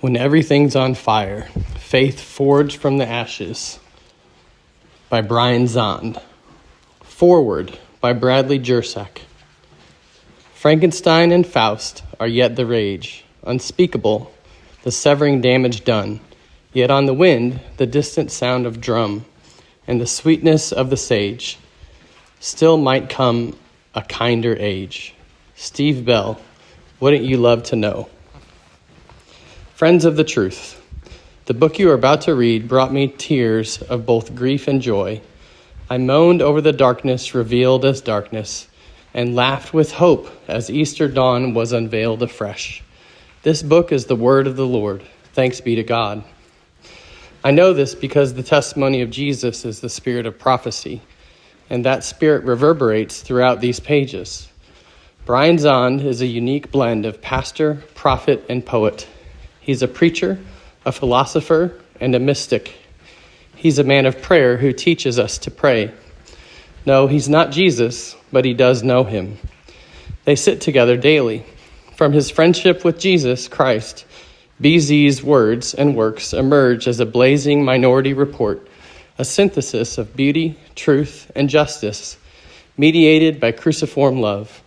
When Everything's on Fire, Faith Forged from the Ashes by Brian Zahnd. Foreword by Bradley Jersak. Frankenstein and Faust are yet the rage, unspeakable, the severing damage done, yet on the wind the distant sound of drum, and the sweetness of the sage. Still might come a kinder age. Steve Bell, wouldn't you love to know? Friends of the truth, the book you are about to read brought me tears of both grief and joy. I moaned over the darkness revealed as darkness, and laughed with hope as Easter dawn was unveiled afresh. This book is the word of the Lord. Thanks be to God. I know this because the testimony of Jesus is the spirit of prophecy, and that spirit reverberates throughout these pages. Brian Zahnd is a unique blend of pastor, prophet, and poet. He's a preacher, a philosopher, and a mystic. He's a man of prayer who teaches us to pray. No, he's not Jesus, but he does know him. They sit together daily. From his friendship with Jesus Christ, BZ's words and works emerge as a blazing minority report, a synthesis of beauty, truth, and justice, mediated by cruciform love.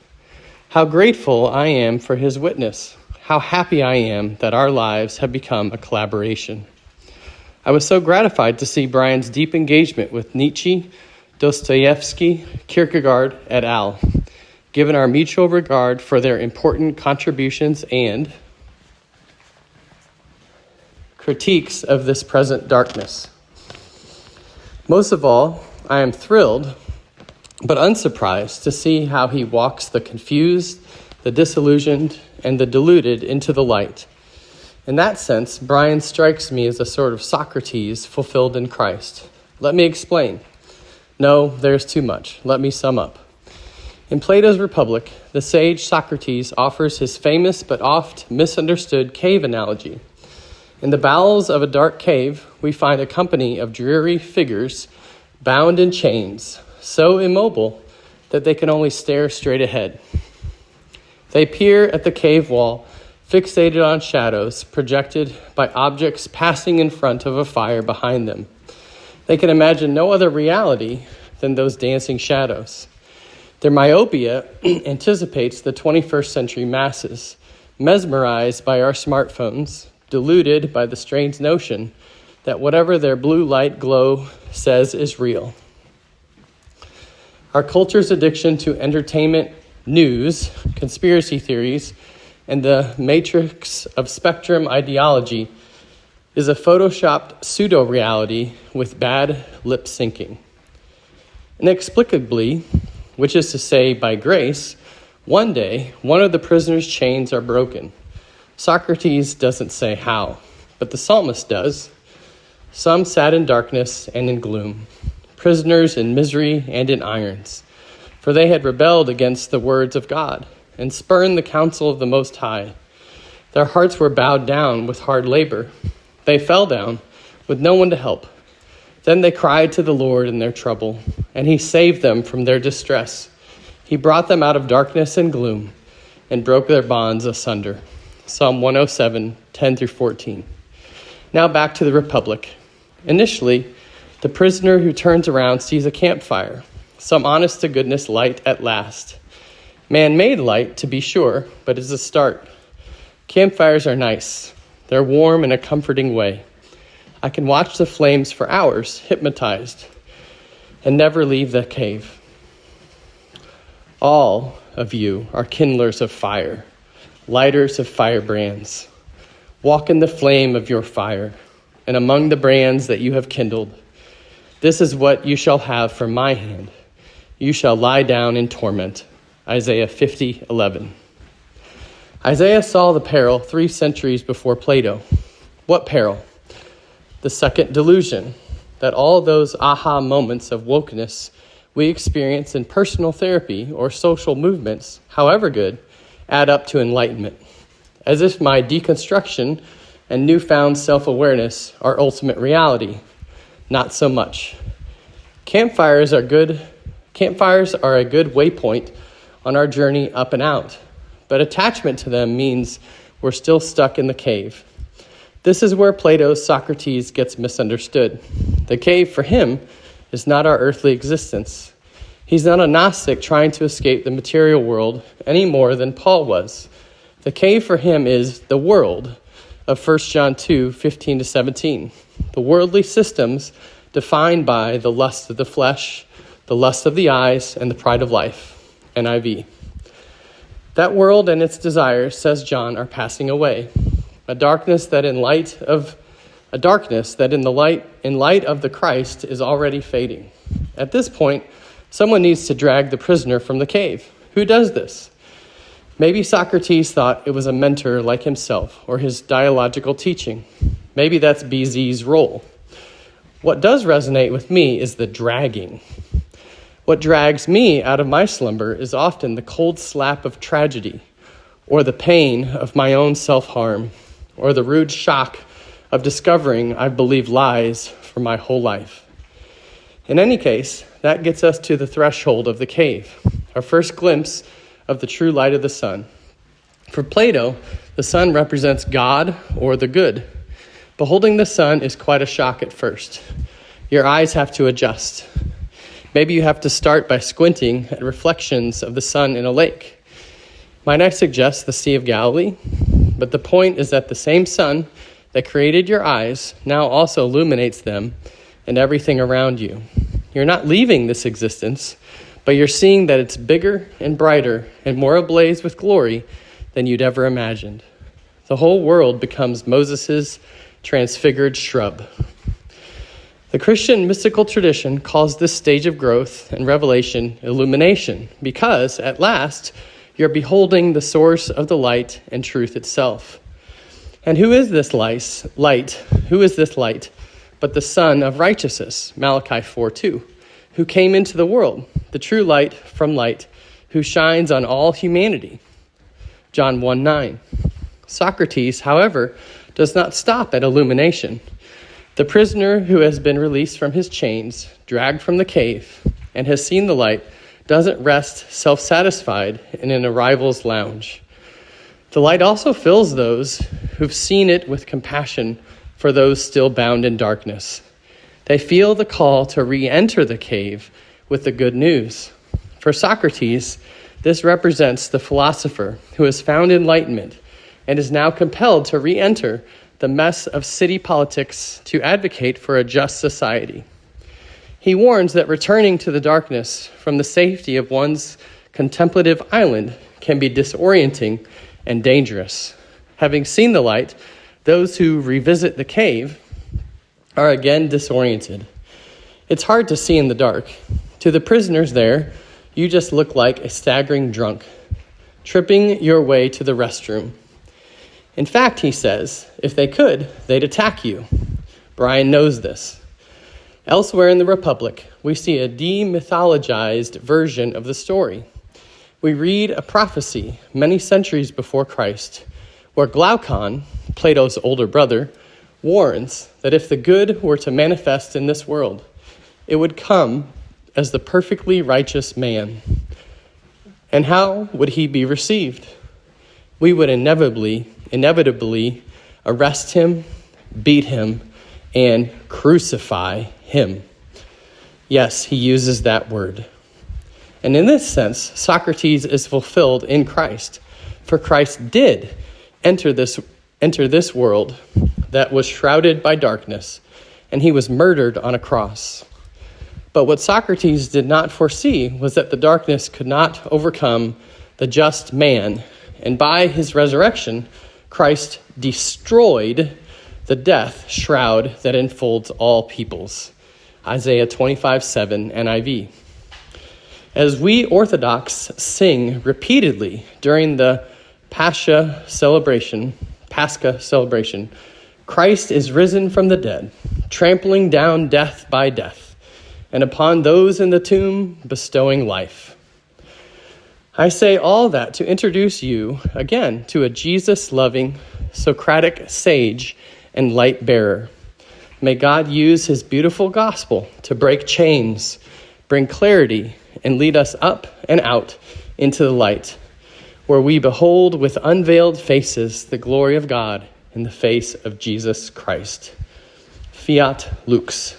How grateful I am for his witness. How happy I am that our lives have become a collaboration. I was so gratified to see Brian's deep engagement with Nietzsche, Dostoevsky, Kierkegaard, et al., given our mutual regard for their important contributions and critiques of this present darkness. Most of all, I am thrilled but unsurprised to see how he walks the confused, the disillusioned, and the deluded into the light. In that sense, Brian strikes me as a sort of Socrates fulfilled in Christ. Let me explain. No, there's too much. Let me sum up. In Plato's Republic, the sage Socrates offers his famous but oft misunderstood cave analogy. In the bowels of a dark cave, we find a company of dreary figures bound in chains, so immobile that they can only stare straight ahead. They peer at the cave wall, fixated on shadows projected by objects passing in front of a fire behind them. They can imagine no other reality than those dancing shadows. Their myopia anticipates the 21st century masses, mesmerized by our smartphones, deluded by the strange notion that whatever their blue light glow says is real. Our culture's addiction to entertainment, news, conspiracy theories, and the matrix of spectrum ideology is a photoshopped pseudo-reality with bad lip syncing. Inexplicably, which is to say by grace, one day one of the prisoner's chains are broken. Socrates doesn't say how, but the psalmist does. Some sat in darkness and in gloom, prisoners in misery and in irons, for they had rebelled against the words of God and spurned the counsel of the Most High. Their hearts were bowed down with hard labor. They fell down with no one to help. Then they cried to the Lord in their trouble, and he saved them from their distress. He brought them out of darkness and gloom and broke their bonds asunder. Psalm 107, 10 through 14. Now back to the Republic. Initially, the prisoner who turns around sees a campfire, some honest-to-goodness light at last. Man-made light, to be sure, but it's a start. Campfires are nice. They're warm in a comforting way. I can watch the flames for hours, hypnotized, and never leave the cave. All of you are kindlers of fire, lighters of firebrands. Walk in the flame of your fire, and among the brands that you have kindled. This is what you shall have from my hand. You shall lie down in torment. Isaiah 50:11. Isaiah saw the peril 3 centuries before Plato. What peril? The second delusion, that all those aha moments of wokeness we experience in personal therapy or social movements, however good, add up to enlightenment. As if my deconstruction and newfound self-awareness are ultimate reality. Not so much. Campfires are a good waypoint on our journey up and out, but attachment to them means we're still stuck in the cave. This is where Plato's Socrates gets misunderstood. The cave for him is not our earthly existence. He's not a Gnostic trying to escape the material world any more than Paul was. The cave for him is the world of 1 John 2:15-17. The worldly systems defined by the lust of the flesh, the lust of the eyes, and the pride of life. NIV. That world and its desires, says John, are passing away. A darkness that in light of the Christ is already fading. At this point, someone needs to drag the prisoner from the cave. Who does this? Maybe Socrates thought it was a mentor like himself or his dialogical teaching. Maybe that's BZ's role. What does resonate with me is the dragging. What drags me out of my slumber is often the cold slap of tragedy, or the pain of my own self-harm, or the rude shock of discovering I've believed lies for my whole life. In any case, that gets us to the threshold of the cave, our first glimpse of the true light of the sun. For Plato, the sun represents God or the good. Beholding the sun is quite a shock at first. Your eyes have to adjust. Maybe you have to start by squinting at reflections of the sun in a lake. Might I suggest the Sea of Galilee? But the point is that the same sun that created your eyes now also illuminates them and everything around you. You're not leaving this existence, but you're seeing that it's bigger and brighter and more ablaze with glory than you'd ever imagined. The whole world becomes Moses' transfigured shrub. The Christian mystical tradition calls this stage of growth and revelation illumination, because at last you're beholding the source of the light and truth itself. And who is this light? Who is this light but the Son of righteousness, Malachi 4:2, who came into the world, the true light from light, who shines on all humanity, John 1:9. Socrates, however, does not stop at illumination. The prisoner who has been released from his chains, dragged from the cave, and has seen the light, doesn't rest self-satisfied in an arrival's lounge. The light also fills those who've seen it with compassion for those still bound in darkness. They feel the call to re-enter the cave with the good news. For Socrates, this represents the philosopher who has found enlightenment and is now compelled to re-enter the mess of city politics to advocate for a just society. He warns that returning to the darkness from the safety of one's contemplative island can be disorienting and dangerous. Having seen the light, those who revisit the cave are again disoriented. It's hard to see in the dark. To the prisoners there, you just look like a staggering drunk, tripping your way to the restroom. In fact, he says, if they could, they'd attack you. Brian knows this. Elsewhere in the Republic, we see a demythologized version of the story. We read a prophecy many centuries before Christ, where Glaucon, Plato's older brother, warns that if the good were to manifest in this world, it would come as the perfectly righteous man. And how would he be received? We would inevitably arrest him, beat him, and crucify him. Yes, he uses that word. And in this sense, Socrates is fulfilled in Christ, for Christ did enter this world that was shrouded by darkness, and he was murdered on a cross. But what Socrates did not foresee was that the darkness could not overcome the just man, and by his resurrection, Christ destroyed the death shroud that enfolds all peoples. Isaiah 25:7 NIV. As we Orthodox sing repeatedly during the Pascha celebration, Christ is risen from the dead, trampling down death by death, and upon those in the tomb bestowing life. I say all that to introduce you again to a Jesus-loving, Socratic sage and light bearer. May God use his beautiful gospel to break chains, bring clarity, and lead us up and out into the light, where we behold with unveiled faces the glory of God in the face of Jesus Christ. Fiat lux.